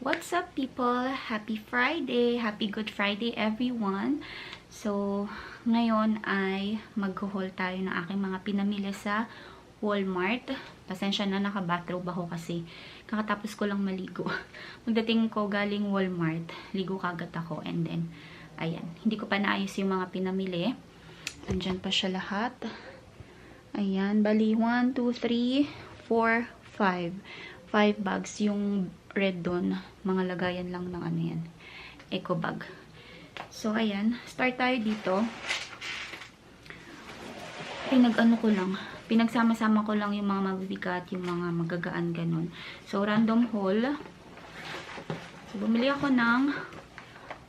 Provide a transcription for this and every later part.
What's up, people? Happy Friday! Happy Good Friday, everyone! So, ngayon ay mag-haul tayo ng aking mga pinamili sa Walmart. Pasensya na, naka-bathrobe ako kasi kakatapos ko lang maligo. Magdating ko galing Walmart, ligo kagad ako, and then, ayan. Hindi ko pa naayos yung mga pinamili. Andyan pa siya lahat. Ayan, bali 1, 2, 3, 4, 5. 5 bags yung red doon. Mga lagayan lang ng ano yan. Eco bag. So, ayan. Start tayo dito. Pinag-ano ko lang. Pinagsama-sama ko lang yung mga mabibigat, yung mga magagaan, ganun. So, random haul. So, bumili ako ng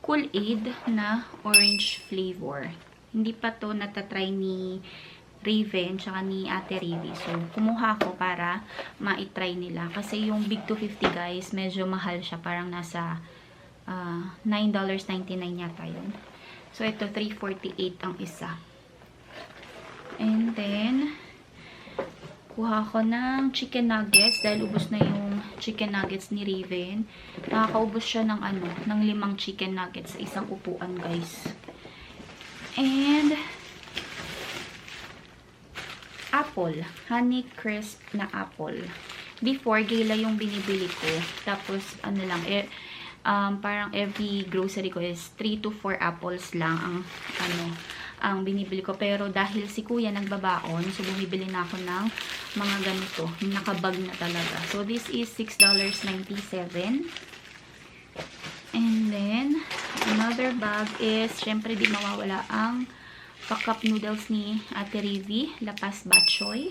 Kool-Aid na orange flavor. Hindi pa to natatry ni Raven, tsaka ni Ate Rivi. So, kumuha ako para ma-try nila. Kasi yung Big 250, guys, medyo mahal siya. Parang nasa $9.99 yata yun. So, ito, $3.48 ang isa. And then, kuha ako ng chicken nuggets. Dahil ubos na yung chicken nuggets ni Raven. Nakakaubos siya ng ng 5 chicken nuggets sa isang upuan, guys. And apple. Honey crisp na apple. Before, gila yung binibili ko. Tapos, parang every grocery ko is 3 to 4 apples lang ang binibili ko. Pero dahil si kuya nagbabaon, so bumibili na ako ng mga ganito. Nakabag na talaga. So, this is $6.97. And then, another bag is, syempre di mawawala ang pack-up noodles ni Ate Rivi, Lapas Batchoy.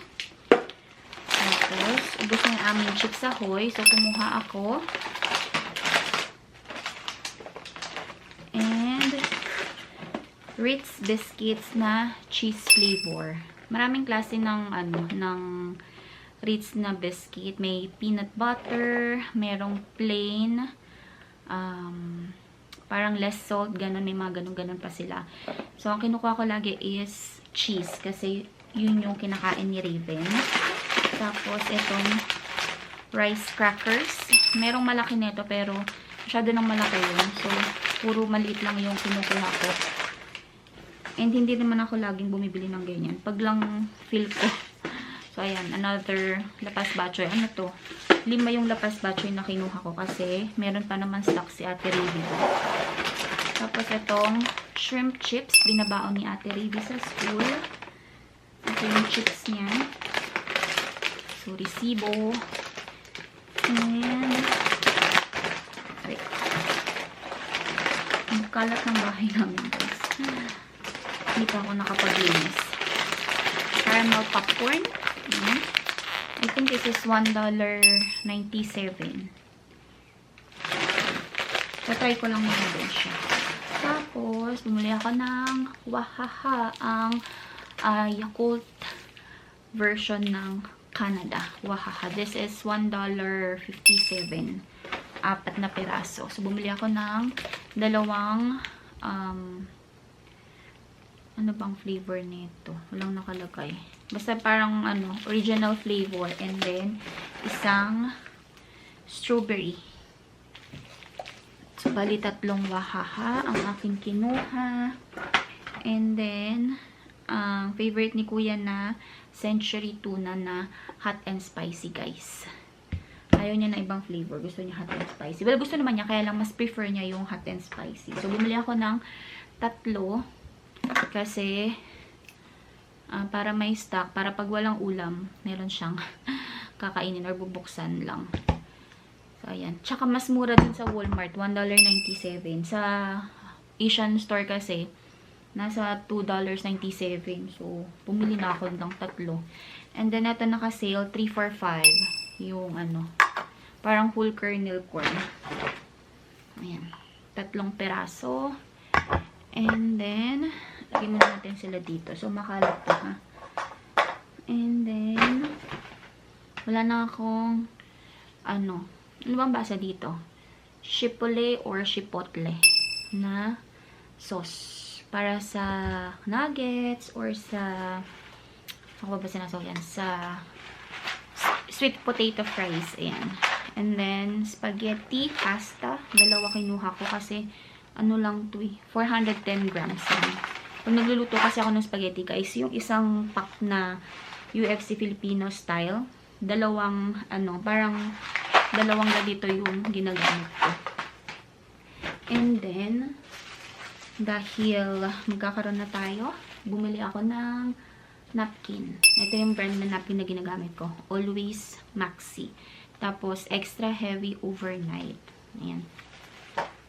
Tapos, ubos na yung aming Chips Ahoy. So, kumuha ako. And, Ritz Biscuits na cheese flavor. Maraming klase ng, ng Ritz na biscuit. May peanut butter, merong plain, parang less salt, ganun, may mga ganun-ganun pa sila. So, ang kinukuha ko lagi is cheese, kasi yun yung kinakain ni Raven. Tapos, itong rice crackers. Merong malaki nito, pero masyado nang malaki yun. So, puro maliit lang yung kinukuha ko. And hindi naman ako laging bumibili ng ganyan. Pag lang feel ko. So, ayan, another Lapas Batchoy. Ano to? 5 yung Lapas Batchoy na kinuha ko kasi meron pa naman stock si Ate Rivi. Tapos itong shrimp chips, binabaon ni Ate Rivi sa school. Ito yung chips niya. So, resibo. And, wait. Ang kalat ng bahay namin, guys. Hindi pa ako nakapaglinis. Caramel popcorn. I think this is $1.97. So, try ko lang muna din siya. Tapos, bumili ako ng Wahaha, ang Yakult version ng Canada. Wahaha. This is $1.57. 4 na piraso. So, bumili ako ng dalawang ano bang flavor nito? Walang nakalagay. Basta parang original flavor, and then isang strawberry. So, bali 3 Wahaha ang aking kinuha. And then, favorite ni kuya na Century Tuna na hot and spicy, guys. Ayaw niya na ibang flavor. Gusto niya hot and spicy. Well, gusto naman niya, kaya lang mas prefer niya yung hot and spicy. So, bumili ako ng 3 kasi para may stock, para pag walang ulam, meron siyang kakainin or bubuksan lang. So, ayan. Tsaka mas mura din sa Walmart, $1.97. Sa Asian store kasi, nasa $2.97. So, bumili na ako ng 3. And then, ito naka-sale, 3 for 5. Yung parang whole kernel corn. Ayan. 3 peraso. And then, lagyan muna natin sila dito. So, makalat to, ha? And then, wala na akong, ano bang basa dito? Chipotle or chipotle na sauce. Para sa nuggets or sa, ako ba sinasaw yan? Sa sweet potato fries. Ayan. And then, spaghetti, pasta. Dalawa kinuha ko kasi, ano lang to eh, 410 grams. Pag nagluluto kasi ako ng spaghetti, guys, yung isang pack na UFC Filipino style, dalawang, parang dalawang ganito yung ginagamit ko. And then, dahil magkakaroon na tayo, bumili ako ng napkin. Ito yung brand na napkin na ginagamit ko. Always Maxi. Tapos, extra heavy overnight. Ayan.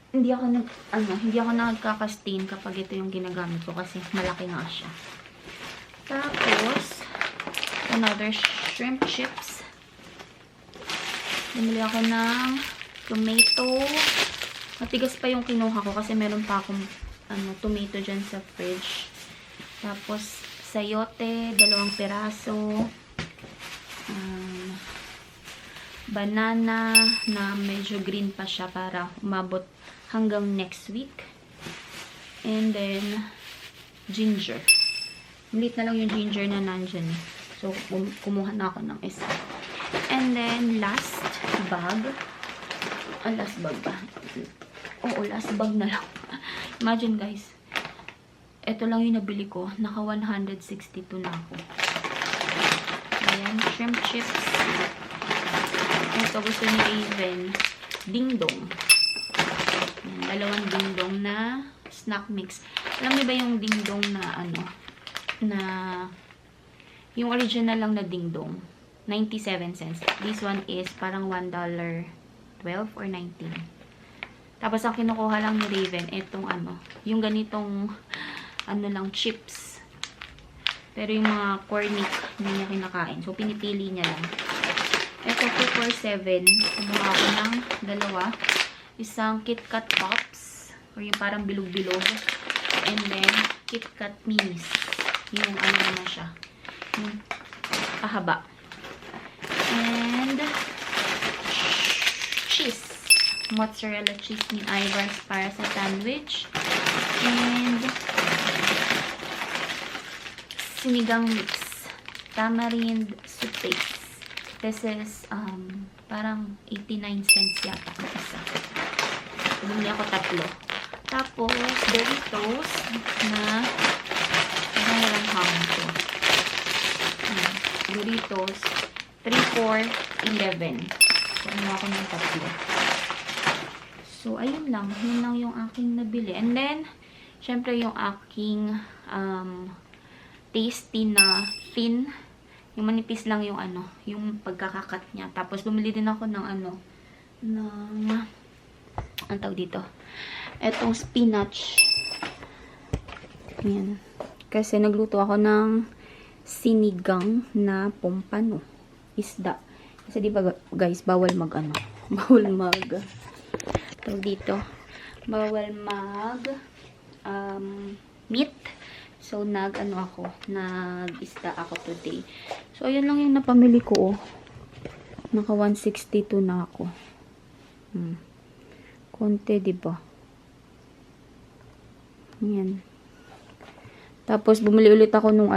Hindi ako nagkaka-stain kapag ito yung ginagamit ko kasi malaki nga siya. Tapos, another shrimp chips. Bumili ako ng tomato. Matigas pa yung kinuha ko kasi meron pa akong tomato dyan sa fridge. Tapos, sayote, 2 piraso. Banana na medyo green pa siya para umabot hanggang next week. And then, ginger. Maliit na lang yung ginger na nandyan. So, kumuha na ako ng isa. And then, last bag. Last bag ba? Oo, last bag na lang. Imagine guys, ito lang yung nabili ko. Naka 162 na ako. Ayan, shrimp chips. Ito gusto ni Raven. Ding-dong. Ayan, 2 ding-dong na snack mix. Alam niyo ba yung ding-dong na yung original lang na ding-dong? 97 cents. This one is parang $1.12 or 19. Tapos ang kinukuha lang ni Raven, itong yung ganitong lang chips. Pero yung mga cornic hindi niya kinakain. So pinipili niya lang. Ito 247. Kumuha ako ng 2. Isang KitKat Pops or yung parang bilog-bilog. And then KitKat Minis. Yung naman siya. Yung pahaba. And cheese. Mozzarella cheese ni Ivar's para sa sandwich. And sinigang mix. Tamarind soup paste. This is parang 89 cents yata ang isa. Bumili ako 3. Tapos Doritos na parang walang hangin to. Doritos 3, 4, 11. So, ano ako ng 3. So, ayun lang. Yun lang yung aking nabili. And then, syempre yung aking tasty na thin. Yung manipis lang yung yung pagkakakat niya. Tapos, bumili din ako ng ang tawag dito? Etong spinach. Ayan. Kasi nagluto ako ng sinigang na pompano. Isda. Kasi di ba guys, bawal tawag dito. Bawal meat. So, nag-isda ako today. So, ayun lang yung napamili ko, oh. Naka 162 na ako. Konti, diba? Ayan. Tapos, bumili ulit ako nung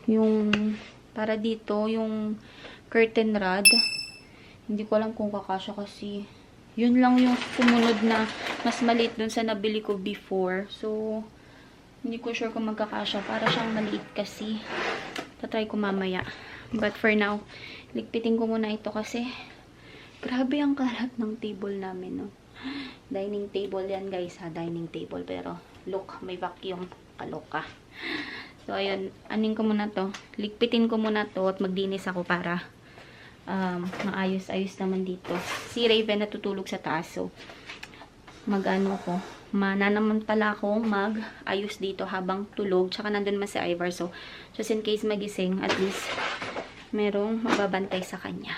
yung, para dito, yung curtain rod. Hindi ko alam kung kakasya kasi, yun lang yung kumunod na mas maliit dun sa nabili ko before. So, hindi ko sure kung magkakasya. Para siyang maliit kasi. Tatry ko mamaya. But for now, ligpitin ko muna ito kasi grabe ang kalat ng table namin, no? Dining table yan, guys, ha? Dining table. Pero, look, may vacuum. Kaloka. So, ayun. Anin ko muna to. Ligpitin ko muna to at magdinis ako para maayos-ayos naman dito. Si Raven natutulog sa taas. So, mananamantala akong mag-ayos dito habang tulog. Tsaka nandun man si Ivar. So, just in case magising, at least merong mababantay sa kanya.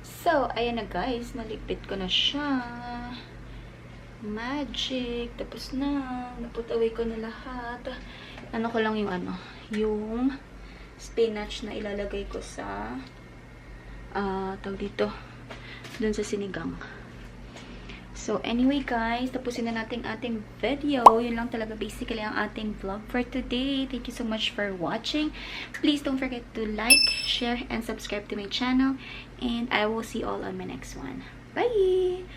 So, ayan na guys. Naligpit ko na siya. Magic. Tapos na. Naput away ko na lahat. Ano ko lang yung yung spinach na ilalagay ko sa tawag dito. Dun sa sinigang. So, anyway guys, tapusin na natin ating video. Yun lang talaga basically ang ating vlog for today. Thank you so much for watching. Please don't forget to like, share, and subscribe to my channel. And I will see you all on my next one. Bye!